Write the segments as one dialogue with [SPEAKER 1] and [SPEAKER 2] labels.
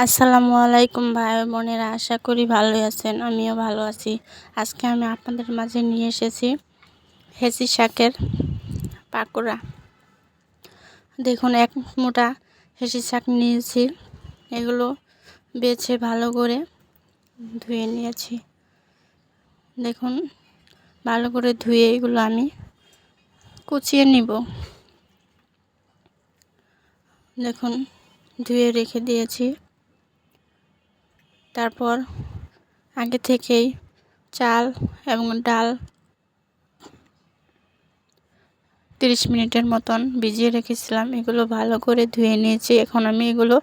[SPEAKER 1] আসসালামু আলাইকুম ভাই বোনেরা, আশা করি ভালোই আছেন। আমিও ভালো আছি। আজকে আমি আপনাদের মাঝে নিয়ে এসেছি হেঁচি শাকের পাকোড়া। দেখুন, এক মুঠা হেঁচি শাক নিয়েছি। এগুলো বেছে ভালো করে ধুয়ে নিয়েছি। দেখুন, ভালো করে ধুয়ে এগুলো আমি কুচিয়ে নিব। দেখুন, ধুয়ে রেখে দিয়েছি। তারপর আগে থেকেই চাল এবং ডাল 30 মিনিটের মতন ভিজিয়ে রেখেছিলাম। এগুলো ভালো করে ধুয়ে নিয়েছি। এখন আমি এগুলো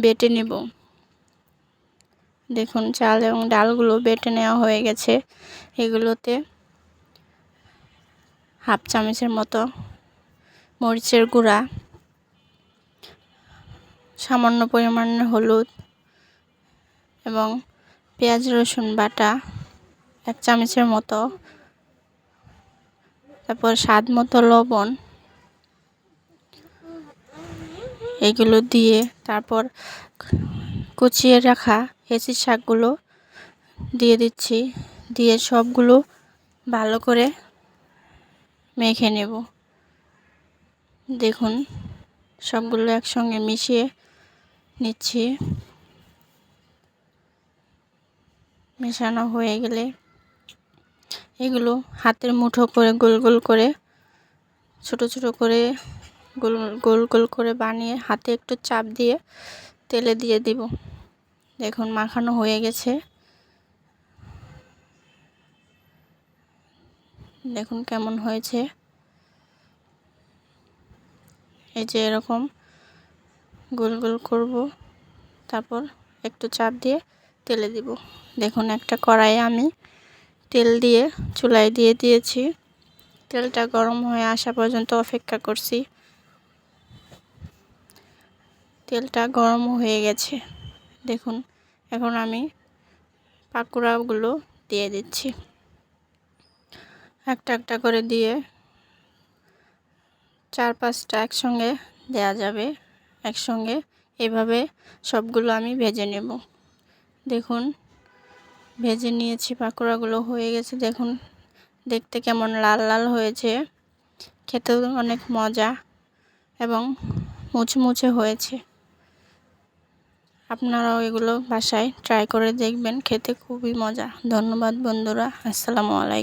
[SPEAKER 1] বেটে নেব। দেখুন, চাল এবং ডালগুলো বেটে নেওয়া হয়ে গেছে। এগুলোতে হাফ চামচের মতো মরিচের গুঁড়া, সামান্য পরিমাণে হলুদ এবং পেঁয়াজ রসুন বাটা 1 চামচের মতো, তারপর স্বাদ মতো লবণ, এগুলো দিয়ে তারপর কুচিয়ে রাখা হেঁচি শাকগুলো দিয়ে দিচ্ছি। দিয়ে সবগুলো ভালো করে মেখে নেব। দেখুন, সবগুলো একসঙ্গে মিশিয়ে নিচ্ছি। মেশানো হয়ে গেলে এগুলো হাতের মুঠো করে গোল গোল করে ছোট ছোট করে গোল গোল গোল করে বানিয়ে হাতে একটু চাপ দিয়ে তেলে দিয়ে দিব। দেখুন, মাখানো হয়ে গেছে। দেখুন কেমন হয়েছে। এই যে এরকম গোল গোল করব, তারপর একটু চাপ দিয়ে তেলে দিব। দেখুন, একটা কড়াইয়ে আমি তেল দিয়ে চুলায় দিয়ে দিয়েছি। তেলটা গরম হয়ে আসা পর্যন্ত অপেক্ষা করছি। তেলটা গরম হয়ে গেছে। দেখুন, এখন আমি পাকোড়াগুলো দিয়ে দিচ্ছি। একটা একটা করে দিয়ে 4-5টা একসঙ্গে দেয়া যাবে। একসঙ্গে এভাবে সবগুলো আমি ভেজে নেব। দেখুন, ভেজে নিয়েছি, পাকোড়াগুলো হয়ে গেছে। দেখুন, দেখতে কেমন লাল লাল হয়েছে। খেতেও অনেক মজা এবং মুচমুচে হয়েছে। আপনারাও এগুলো বাসায় ট্রাই করে দেখবেন, খেতে খুবই মজা। ধন্যবাদ বন্ধুরা। আসসালামু আলাইকুম।